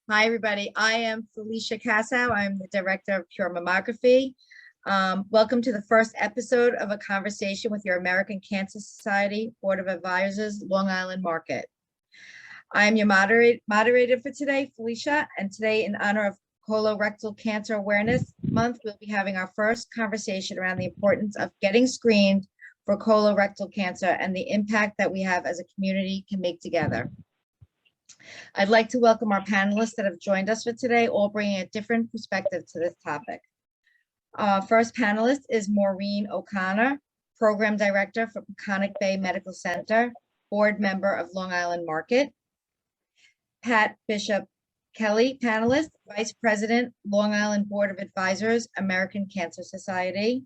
Hi, everybody. I am Felicia Cassow. I'm the Director of Pure Mammography. Welcome to the first episode of a conversation with your American Cancer Society Board of Advisors, Long Island Market. I am your moderator for today, Felicia, and today in honor of Colorectal Cancer Awareness Month, we'll be having our first conversation around the importance of getting screened for colorectal cancer and the impact that we have as a community can make together. I'd like to welcome our panelists that have joined us for today, all bringing a different perspective to this topic. First panelist is Maureen O'Connor, Program Director for Peconic Bay Medical Center, Board Member of Long Island Market. Pat Bishop Kelly, panelist, Vice President, Long Island Board of Advisors, American Cancer Society,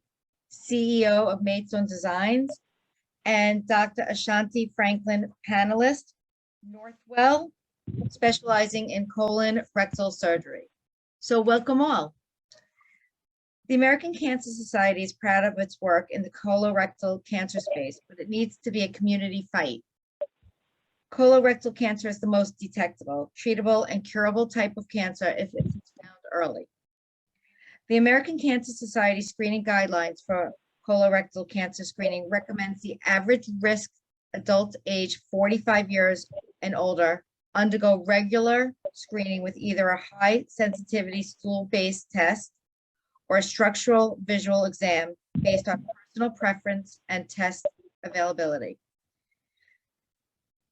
CEO of Maidstone Designs, and Dr. Ashanti Franklin, panelist, Northwell, specializing in colon rectal surgery. So welcome all. The American Cancer Society is proud of its work in the colorectal cancer space, but it needs to be a community fight. Colorectal cancer is the most detectable, treatable, and curable type of cancer if it's found early. The American Cancer Society screening guidelines for colorectal cancer screening recommends the average risk adult age 45 years and older undergo regular screening with either a high sensitivity stool-based test or a structural visual exam based on personal preference and test availability.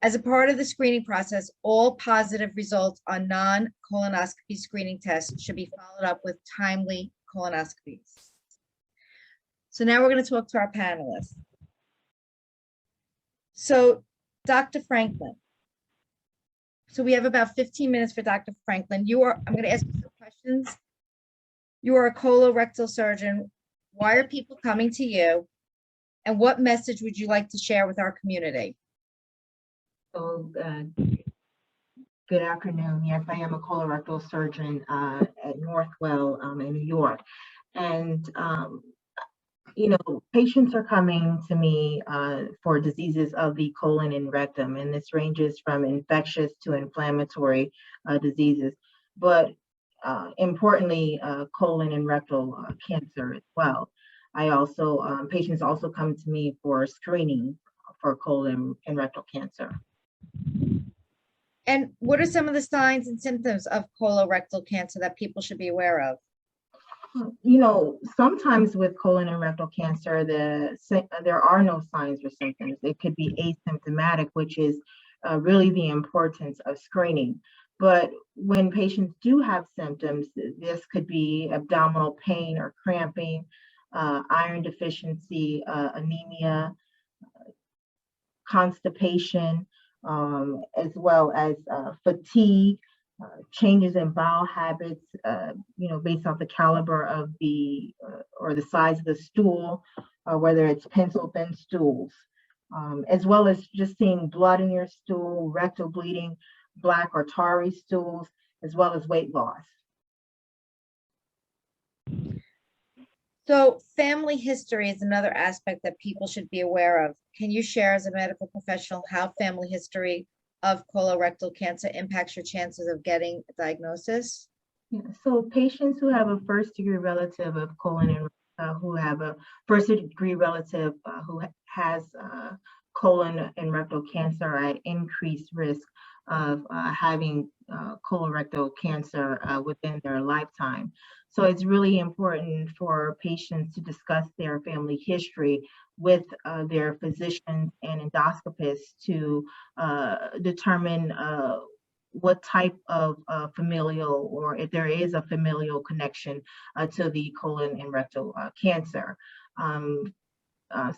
As a part of the screening process, all positive results on non-colonoscopy screening tests should be followed up with timely colonoscopies. So now we're going to talk to our panelists. So Dr. Franklin. So we have about 15 minutes for Dr. Franklin. I'm going to ask you some questions. You are a colorectal surgeon. Why are people coming to you? And what message would you like to share with our community? So, good afternoon. Yes, I am a colorectal surgeon at Northwell in New York. And, patients are coming to me for diseases of the colon and rectum, and this ranges from infectious to inflammatory diseases. But importantly, colon and rectal cancer as well. Patients also come to me for screening for colon and rectal cancer. And what are some of the signs and symptoms of colorectal cancer that people should be aware of? Sometimes with colon and rectal cancer, there are no signs or symptoms. It could be asymptomatic, which is really the importance of screening. But when patients do have symptoms, this could be abdominal pain or cramping, iron deficiency, anemia, constipation, as well as fatigue, changes in bowel habits, based off the caliber of or the size of the stool, whether it's pencil thin stools, as well as just seeing blood in your stool, rectal bleeding, black or tarry stools, as well as weight loss. So family history is another aspect that people should be aware of. Can you share as a medical professional how family history of colorectal cancer impacts your chances of getting a diagnosis? Yeah, so patients who have a first-degree relative of colon and who have a first-degree relative who has colon and rectal cancer are at increased risk of having colorectal cancer within their lifetime. So it's really important for patients to discuss their family history with their physicians and endoscopists to determine what type of familial, or if there is a familial connection to the colon and rectal cancer.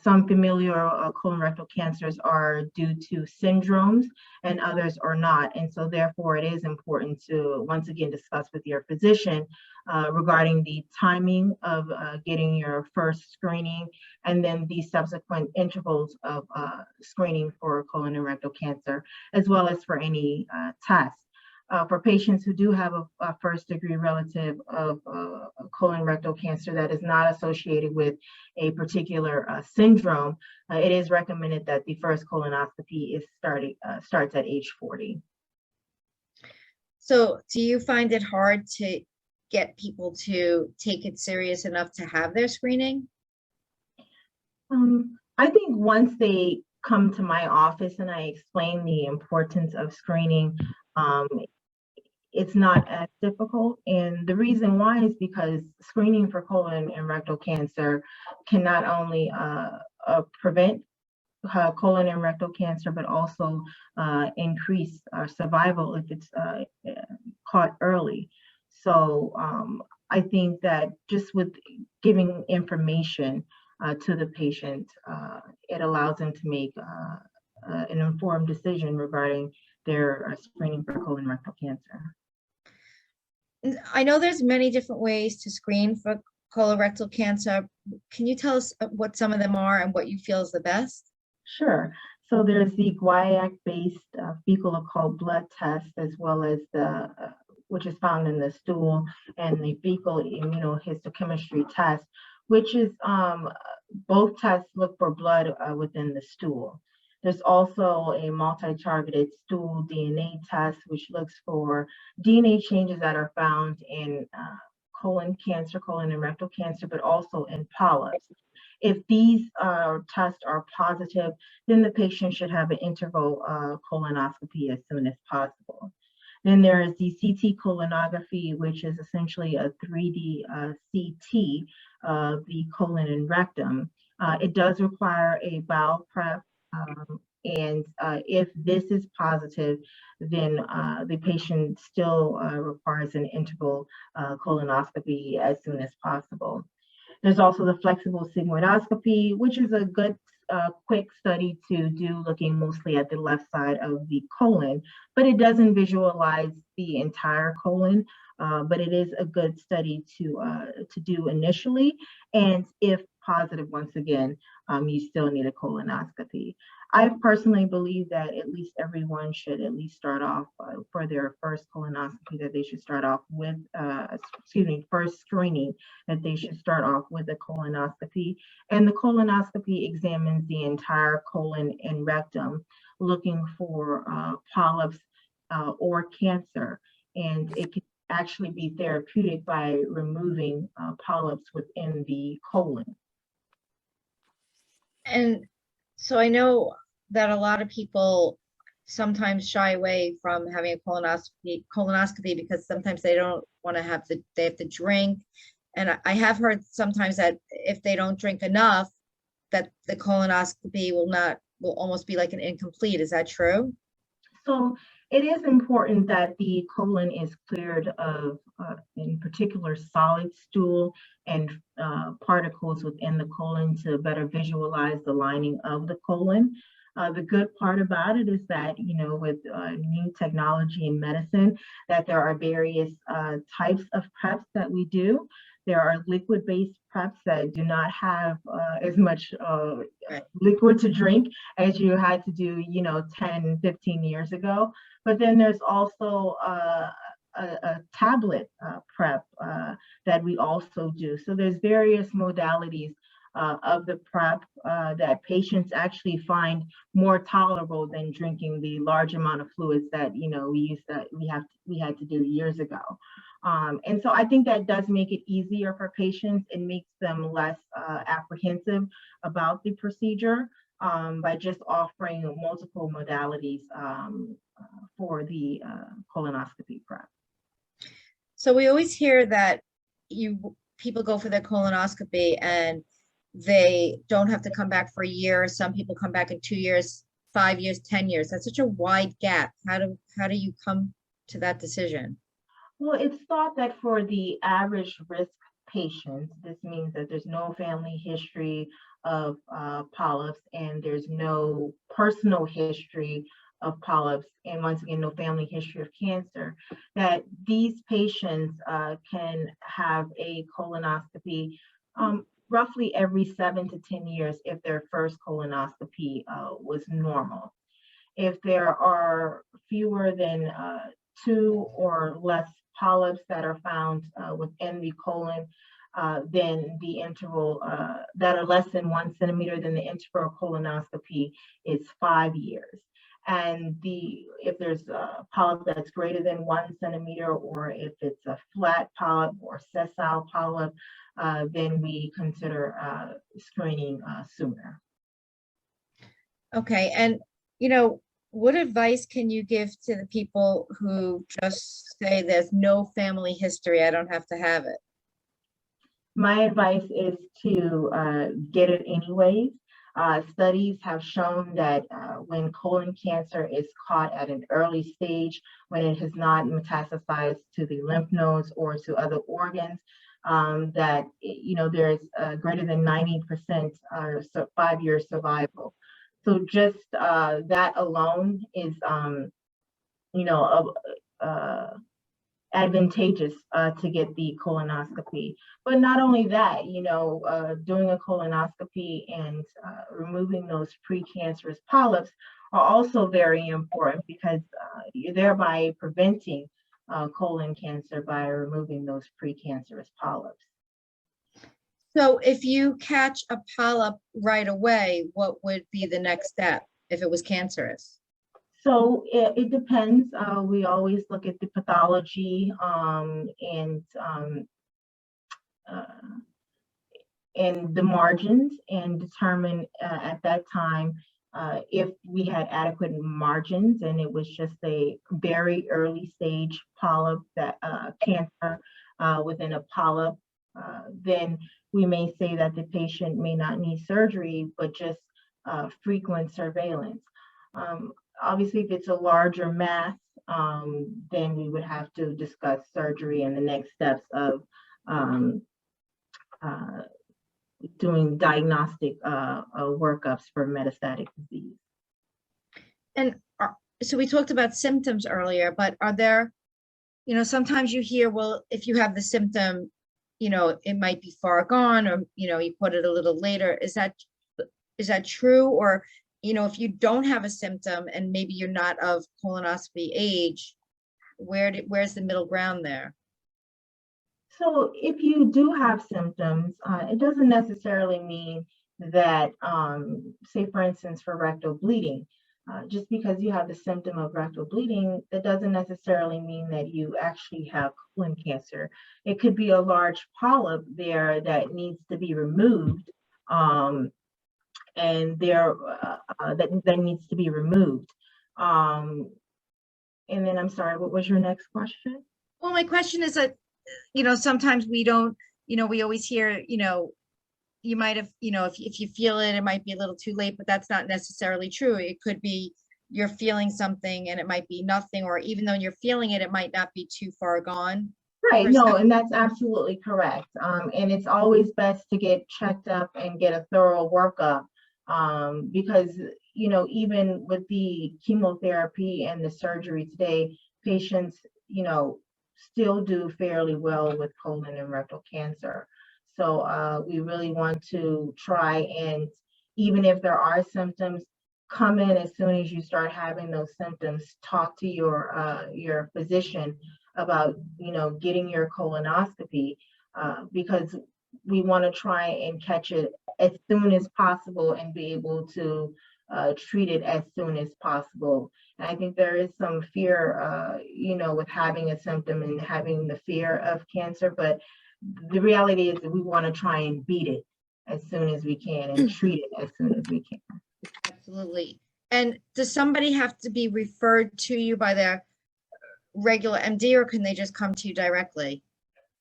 Some familial colorectal cancers are due to syndromes and others are not. And so therefore it is important to once again discuss with your physician regarding the timing of getting your first screening and then the subsequent intervals of screening for colon and rectal cancer, as well as for any tests. For patients who do have a first-degree relative of colon rectal cancer that is not associated with a particular syndrome, it is recommended that the first colonoscopy starts at age 40. So do you find it hard to get people to take it serious enough to have their screening? I think once they come to my office and I explain the importance of screening, um, it's not as difficult. And the reason why is because screening for colon and rectal cancer can not only prevent colon and rectal cancer, but also increase survival if it's caught early. So I think that just with giving information to the patient, it allows them to make an informed decision regarding their screening for colon and rectal cancer. I know there's many different ways to screen for colorectal cancer. Can you tell us what some of them are and what you feel is the best? Sure. So there's the guaiac-based fecal occult blood test, as well as the which is found in the stool, and the fecal immunohistochemistry test, which is both tests look for blood within the stool. There's also a multi-targeted stool DNA test, which looks for DNA changes that are found in colon cancer, colon and rectal cancer, but also in polyps. If these tests are positive, then the patient should have an interval colonoscopy as soon as possible. Then there is the CT colonography, which is essentially a 3D CT of the colon and rectum. It does require a bowel prep, and if this is positive, then the patient still requires an interval colonoscopy as soon as possible. There's also the flexible sigmoidoscopy, which is a good quick study to do, looking mostly at the left side of the colon, but it doesn't visualize the entire colon. But it is a good study to do initially, and if positive, once again, you still need a colonoscopy. I personally believe that at least everyone should at least start off for their first colonoscopy, that they should start off with, first screening, that they should start off with a colonoscopy. And the colonoscopy examines the entire colon and rectum, looking for polyps or cancer. And it can actually be therapeutic by removing polyps within the colon. And so I know that a lot of people sometimes shy away from having a colonoscopy because sometimes they don't want to have they have to drink. And I have heard sometimes that if they don't drink enough, that the colonoscopy will almost be like an incomplete. Is that true? So it is important that the colon is cleared of, in particular, solid stool and particles within the colon to better visualize the lining of the colon. The good part about it is that, with new technology in medicine, that there are various types of preps that we do. There are liquid-based preps that do not have as much liquid to drink as you had to do, 10, 15 years ago. But then there's also a tablet prep that we also do. So there's various modalities of the prep that patients actually find more tolerable than drinking the large amount of fluids that we had to do years ago. And so I think that does make it easier for patients. It makes them less apprehensive about the procedure by just offering multiple modalities for the colonoscopy prep. So we always hear that people go for their colonoscopy and they don't have to come back for a year. Some people come back in 2 years, 5 years, 10 years. That's such a wide gap. How do you come to that decision? Well, it's thought that for the average risk patients, this means that there's no family history of polyps, and there's no personal history of polyps, and once again, no family history of cancer, that these patients can have a colonoscopy roughly every 7 to 10 years if their first colonoscopy was normal. If there are fewer than 2 or less polyps that are found within the colon, then the interval that are less than 1 centimeter, then the interval colonoscopy is 5 years. And if there's a polyp that's greater than 1 centimeter, or if it's a flat polyp or sessile polyp, then we consider screening sooner. Okay, and what advice can you give to the people who just say there's no family history, I don't have to have it? My advice is to get it anyways. Studies have shown that when colon cancer is caught at an early stage, when it has not metastasized to the lymph nodes or to other organs, that there's greater than 90% 5-year survival. So just that alone is advantageous to get the colonoscopy. But not only that, doing a colonoscopy and removing those precancerous polyps are also very important, because you're thereby preventing colon cancer by removing those precancerous polyps. So if you catch a polyp right away, what would be the next step if it was cancerous? So it depends. We always look at the pathology and the margins, and determine at that time if we had adequate margins and it was just a very early stage polyp, that cancer within a polyp, then we may say that the patient may not need surgery, but just frequent surveillance. Obviously, if it's a larger mass, then we would have to discuss surgery and the next steps of doing diagnostic workups for metastatic disease. And so we talked about symptoms earlier, but are there, sometimes you hear, well, if you have the symptom, it might be far gone, or, you put it a little later. Is that true? Or, if you don't have a symptom and maybe you're not of colonoscopy age, where's the middle ground there? So if you do have symptoms, it doesn't necessarily mean that, say for instance, for rectal bleeding, just because you have the symptom of rectal bleeding, that doesn't necessarily mean that you actually have colon cancer. It could be a large polyp there that needs to be removed, and that needs to be removed. And then, I'm sorry, what was your next question? Well, my question is that, sometimes we don't, we always hear, you might have, if you feel it, it might be a little too late, but that's not necessarily true. It could be you're feeling something and it might be nothing, or even though you're feeling it, it might not be too far gone. Right, no, and that's absolutely correct. And it's always best to get checked up and get a thorough workup, because, even with the chemotherapy and the surgery today, patients, still do fairly well with colon and rectal cancer. So we really want to try and, even if there are symptoms, come in as soon as you start having those symptoms. Talk to your physician about, getting your colonoscopy, because we want to try and catch it as soon as possible and be able to treat it as soon as possible. And I think there is some fear, with having a symptom and having the fear of cancer, but the reality is that we want to try and beat it as soon as we can and treat it as soon as we can. Absolutely. And does somebody have to be referred to you by their regular MD, or can they just come to you directly?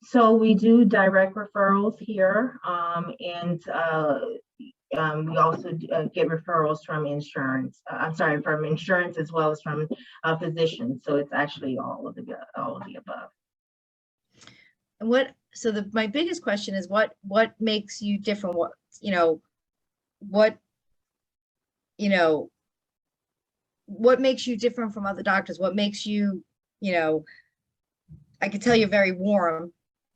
So we do direct referrals here, and we also get referrals from insurance. From insurance as well as from physicians. So it's actually all of the above. And my biggest question is what makes you different? What makes you different from other doctors? What makes you, I could tell you're very warm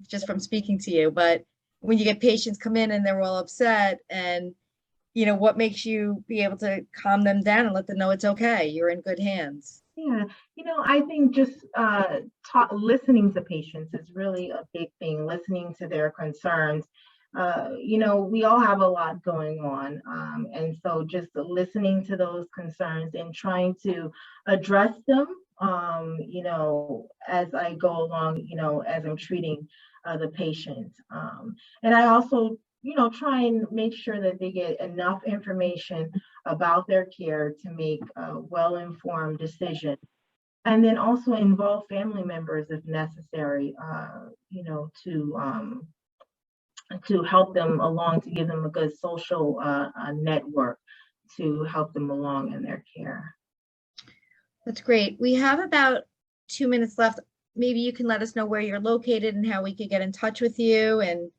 just from speaking to you, but when you get patients come in and they're all upset, and what makes you be able to calm them down and let them know it's okay, you're in good hands? Yeah, I think just listening to patients is really a big thing. Listening to their concerns, you know, we all have a lot going on. And so just listening to those concerns and trying to address them, you know, as I go along, you know, as I'm treating the patient. And I also, you know, try and make sure that they get enough information about their care to make a well-informed decision. And then also involve family members if necessary, you know, to help them along, to give them a good social network to help them along in their care. That's great. We have about 2 minutes left. Maybe you can let us know where you're located and how we could get in touch with you, and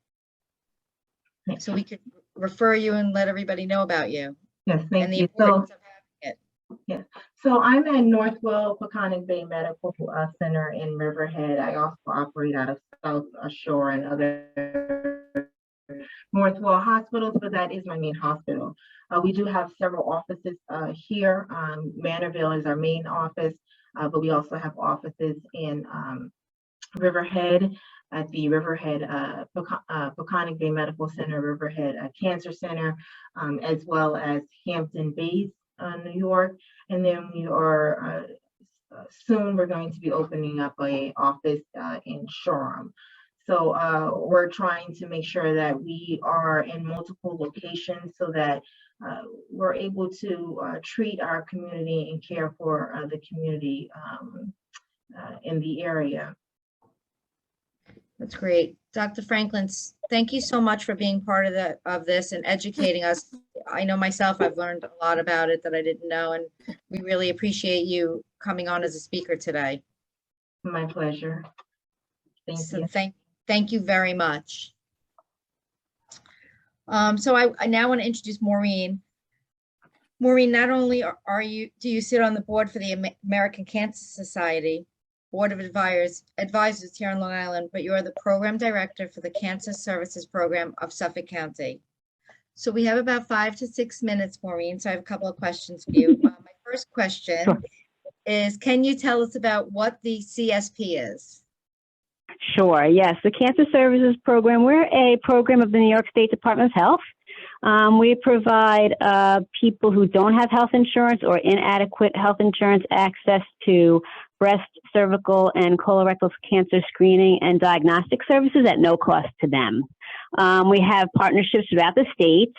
so we could refer you and let everybody know about you. Yes, thank and the you. importance of having it. Yeah, so I'm at Northwell Peconic Bay Medical Center in Riverhead. I also operate out of South Shore and other Northwell hospitals, but that is my main hospital. We do have several offices here. Manorville is our main office, but we also have offices in Riverhead at the Riverhead Peconic Bay Medical Center, Riverhead Cancer Center, as well as Hampton Bays, New York. And then we are soon we're going to be opening up a office in Shoreham. So we're trying to make sure that we are in multiple locations so that we're able to treat our community and care for the community in the area. That's great. Dr. Franklin, thank you so much for being part of this and educating us. I know myself, I've learned a lot about it that I didn't know, and we really appreciate you coming on as a speaker today. My pleasure. Thank you. Thank you very much. So I now want to introduce Maureen. Maureen, not only do you sit on the board for the American Cancer Society Board of Advisors here on Long Island, but you are the program director for the Cancer Services Program of Suffolk County. So we have about 5 to 6 minutes, Maureen, so I have a couple of questions for you. My first question is, can you tell us about what the CSP is? Sure, yes. The Cancer Services Program, we're a program of the New York State Department of Health. We provide people who don't have health insurance or inadequate health insurance access to breast, cervical, and colorectal cancer screening and diagnostic services at no cost to them. We have partnerships throughout the state,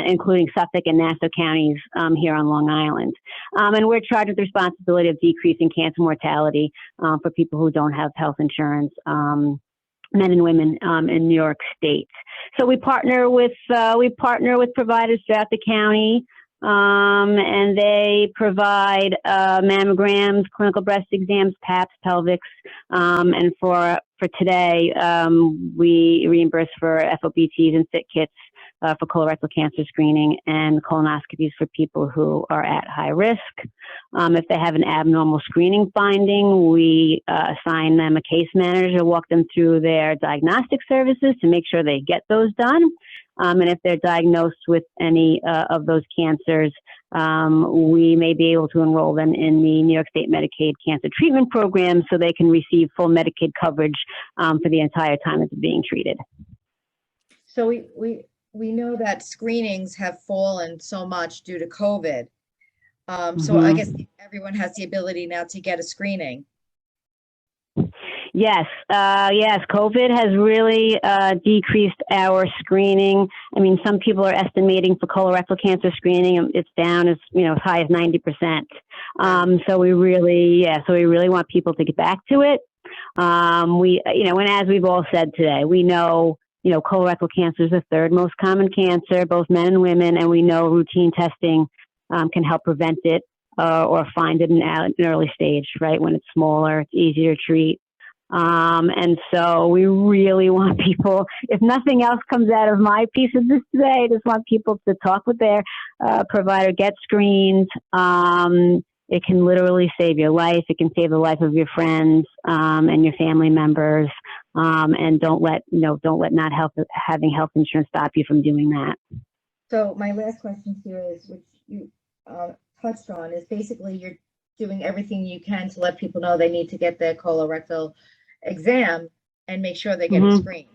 including Suffolk and Nassau counties here on Long Island. And we're charged with the responsibility of decreasing cancer mortality for people who don't have health insurance, men and women in New York State. So we partner with providers throughout the county, and they provide mammograms, clinical breast exams, PAPs, pelvics, and for today, we reimburse for FOBTs and FIT kits for colorectal cancer screening and colonoscopies for people who are at high risk. If they have an abnormal screening finding, we assign them a case manager to walk them through their diagnostic services to make sure they get those done. And if they're diagnosed with any of those cancers, we may be able to enroll them in the New York State Medicaid Cancer Treatment Program so they can receive full Medicaid coverage for the entire time that they're being treated. So we know that screenings have fallen so much due to COVID. So I guess everyone has the ability now to get a screening. Yes, yes. COVID has really decreased our screening. I mean, some people are estimating for colorectal cancer screening, it's down as high as 90%. So we really want people to get back to it. And as we've all said today, we know, colorectal cancer is the third most common cancer, both men and women, and we know routine testing can help prevent it or find it in an early stage, right? When it's smaller, it's easier to treat. And so we really want people, if nothing else comes out of my piece of this today, I just want people to talk with their provider, get screened. It can literally save your life. It can save the life of your friends and your family members. And don't let not having health insurance stop you from doing that. So my last question here is, which you touched on, is basically you're doing everything you can to let people know they need to get their colorectal exam and make sure they get it screened.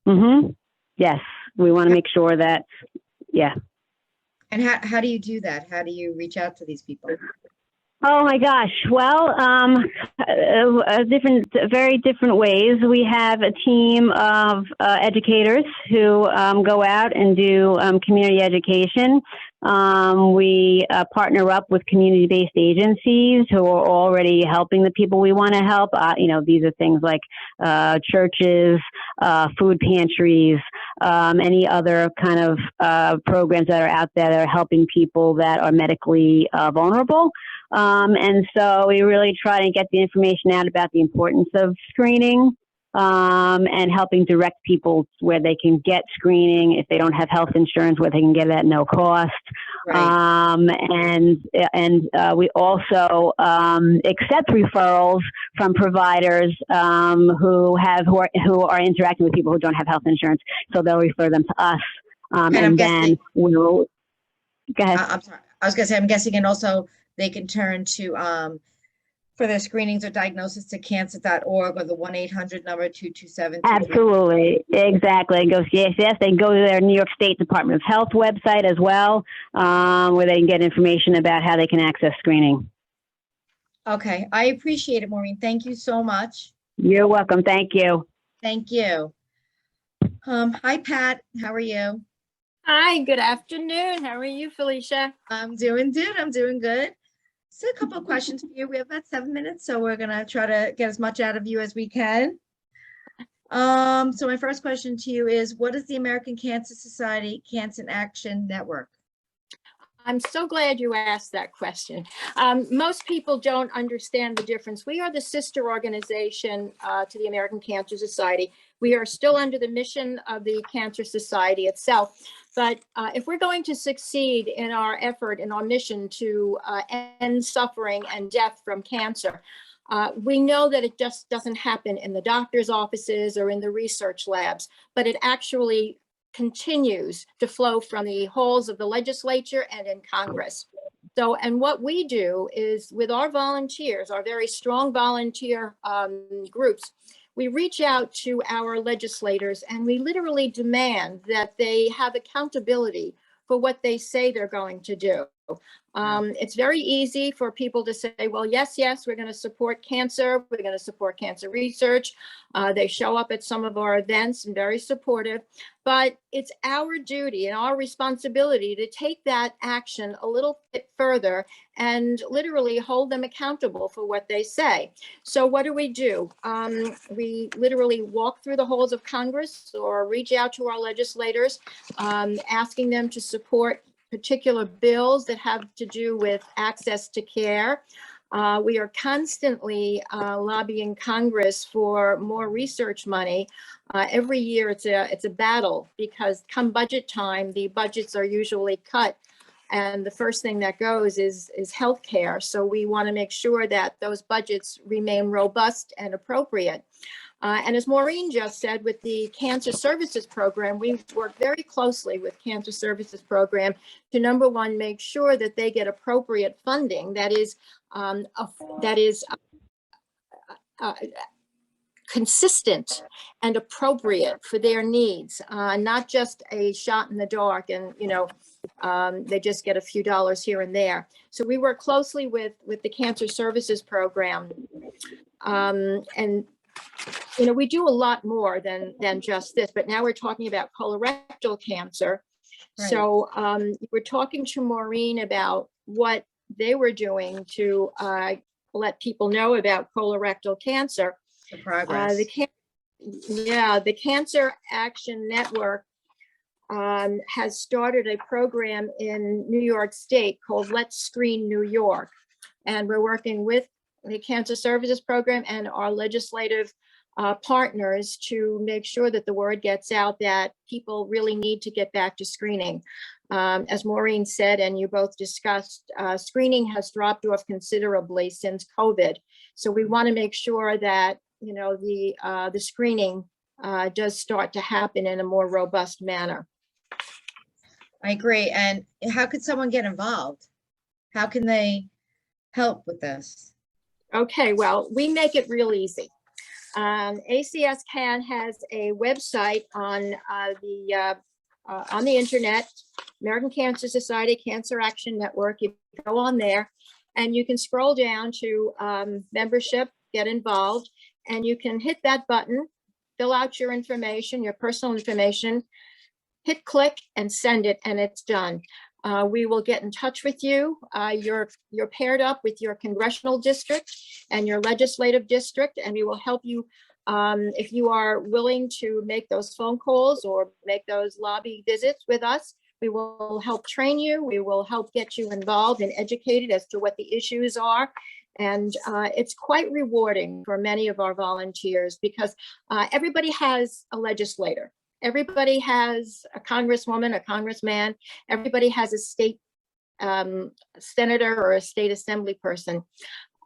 Yes, we want to make sure that, yeah. And how do you do that? How do you reach out to these people? Oh my gosh. Well, very different ways. We have a team of educators who go out and do community education. We partner up with community-based agencies who are already helping the people we want to help. These are things like churches, food pantries, any other kind of programs that are out there that are helping people that are medically vulnerable. And so we really try to get the information out about the importance of screening, and helping direct people where they can get screening if they don't have health insurance, where they can get it at no cost. Right. And we also accept referrals from providers who are interacting with people who don't have health insurance, so they'll refer them to us, And I'm and guessing, then we'll go ahead. I'm sorry. I was gonna say, I'm guessing, and also they can turn to for their screenings or diagnosis to cancer.org or the 1-800 number 227. Absolutely, exactly. It goes, yes. They can go to their New York State Department of Health website as well, where they can get information about how they can access screening. Okay, I appreciate it, Maureen. Thank you so much. You're welcome. Thank you. Thank you. Hi, Pat. How are you? Hi, good afternoon. How are you, Felicia? I'm doing good. I'm doing good. So a couple of questions for you. We have about 7 minutes, so we're gonna try to get as much out of you as we can. So my first question to you is, what is the American Cancer Society Cancer Action Network? I'm so glad you asked that question. Most people don't understand the difference. We are the sister organization to the American Cancer Society. We are still under the mission of the Cancer Society itself. But if we're going to succeed in our effort, in our mission to end suffering and death from cancer, we know that it just doesn't happen in the doctor's offices or in the research labs, but it actually continues to flow from the halls of the legislature and in Congress. So, and what we do is with our volunteers, our very strong volunteer groups, we reach out to our legislators and we literally demand that they have accountability for what they say they're going to do. It's very easy for people to say, well, yes, we're going to support cancer. We're going to support cancer research. They show up at some of our events and very supportive, but it's our duty and our responsibility to take that action a little bit further and literally hold them accountable for what they say. So what do? We literally walk through the halls of Congress or reach out to our legislators, asking them to support particular bills that have to do with access to care. We are constantly lobbying Congress for more research money. Every year it's a battle because come budget time, the budgets are usually cut. And the first thing that goes is healthcare. So we want to make sure that those budgets remain robust and appropriate. And as Maureen just said, with the Cancer Services Program, we work very closely with Cancer Services Program to, number one, make sure that they get appropriate funding that is consistent and appropriate for their needs, not just a shot in the dark and, they just get a few dollars here and there. So we work closely with the Cancer Services Program. And we do a lot more than just this, but now we're talking about colorectal cancer. Right. So we're talking to Maureen about what they were doing to let people know about colorectal cancer. The progress. The Cancer Action Network has started a program in New York State called Let's Screen New York. And we're working with the Cancer Services Program and our legislative partners to make sure that the word gets out that people really need to get back to screening. As Maureen said, and you both discussed, screening has dropped off considerably since COVID. So we want to make sure that, the screening does start to happen in a more robust manner. I agree. And how could someone get involved? How can they help with this? Okay, well, we make it real easy. ACS CAN has a website on the internet, American Cancer Society Cancer Action Network. You go on there and you can scroll down to membership, get involved, and you can hit that button, fill out your information, your personal information, hit click and send it, and it's done. We will get in touch with you. You're paired up with your congressional district and your legislative district, and we will help you if you are willing to make those phone calls or make those lobby visits with us. We will help train you. We will help get you involved and educated as to what the issues are. And it's quite rewarding for many of our volunteers because everybody has a legislator. Everybody has a congresswoman, a congressman. Everybody has a state senator or a state assembly person.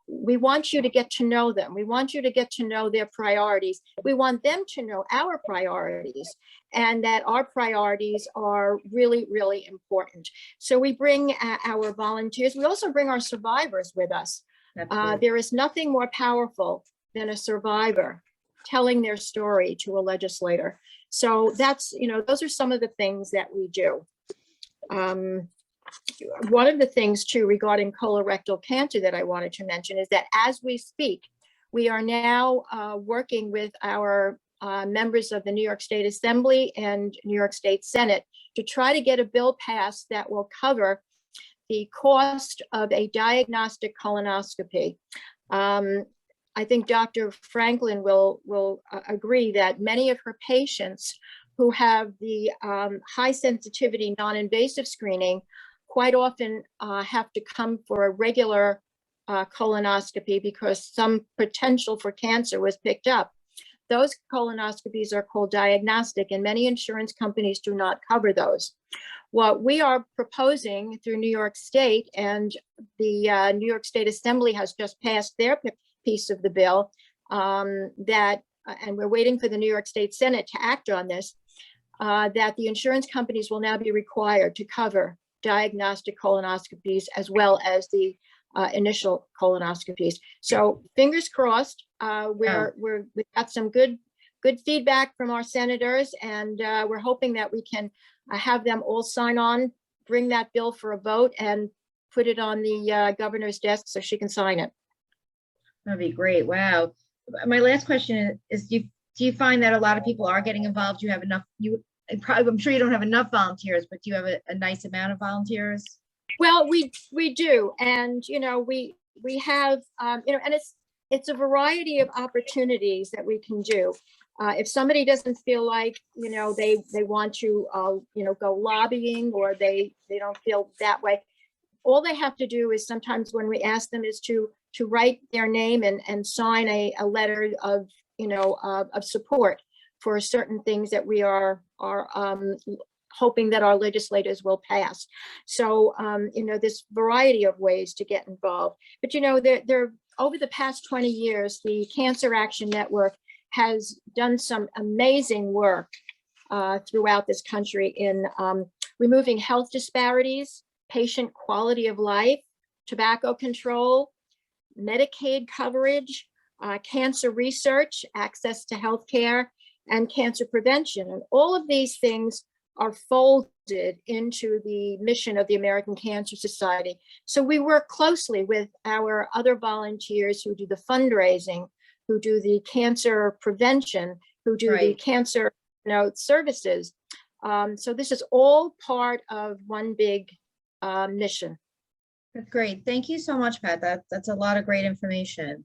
We want you to get to know them. We want you to get to know their priorities. We want them to know our priorities and that our priorities are really, really important. So we bring our volunteers. We also bring our survivors with us. There is nothing more powerful than a survivor telling their story to a legislator. So that's, those are some of the things that we do. One of the things too regarding colorectal cancer that I wanted to mention is that as we speak, we are now working with our members of the New York State Assembly and New York State Senate to try to get a bill passed that will cover the cost of a diagnostic colonoscopy. I think Dr. Franklin will agree that many of her patients who have the high sensitivity non-invasive screening quite often have to come for a regular colonoscopy because some potential for cancer was picked up. Those colonoscopies are called diagnostic, and many insurance companies do not cover those. What we are proposing through New York State, and the New York State Assembly has just passed their piece of the bill, and we're waiting for the New York State Senate to act on this, that the insurance companies will now be required to cover diagnostic colonoscopies as well as the initial colonoscopies. So fingers crossed. We've got some good feedback from our senators, and we're hoping that we can have them all sign on, bring that bill for a vote, and put it on the governor's desk so she can sign it. That'd be great. Wow. My last question is, do you find that a lot of people are getting involved? You have enough, I'm sure you don't have enough volunteers, but do you have a nice amount of volunteers? Well, we do. And, we have, and it's a variety of opportunities that we can do. If somebody doesn't feel like, they want to, go lobbying, or they don't feel that way, all they have to do is sometimes when we ask them is to write their name and sign a letter of, of support for certain things that we are hoping that our legislators will pass. So, this variety of ways to get involved. But, there over the past 20 years, the Cancer Action Network has done some amazing work throughout this country in removing health disparities, patient quality of life, tobacco control, Medicaid coverage, cancer research, access to healthcare, and cancer prevention. And all of these things are folded into the mission of the American Cancer Society. So we work closely with our other volunteers who do the fundraising, who do the cancer prevention, who do the cancer services. So this is all part of one big mission. That's great. Thank you so much, Pat. That's a lot of great information.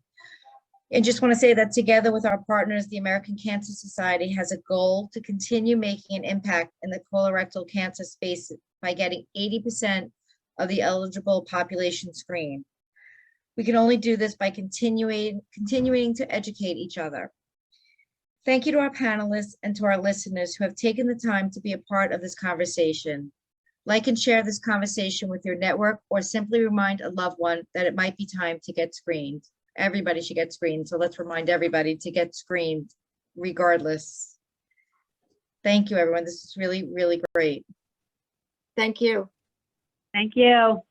And just want to say that together with our partners, the American Cancer Society has a goal to continue making an impact in the colorectal cancer space by getting 80% of the eligible population screened. We can only do this by continuing to educate each other. Thank you to our panelists and to our listeners who have taken the time to be a part of this conversation. Like and share this conversation with your network, or simply remind a loved one that it might be time to get screened. Everybody should get screened. So let's remind everybody to get screened regardless. Thank you, everyone. This is really, really great. Thank you. Thank you.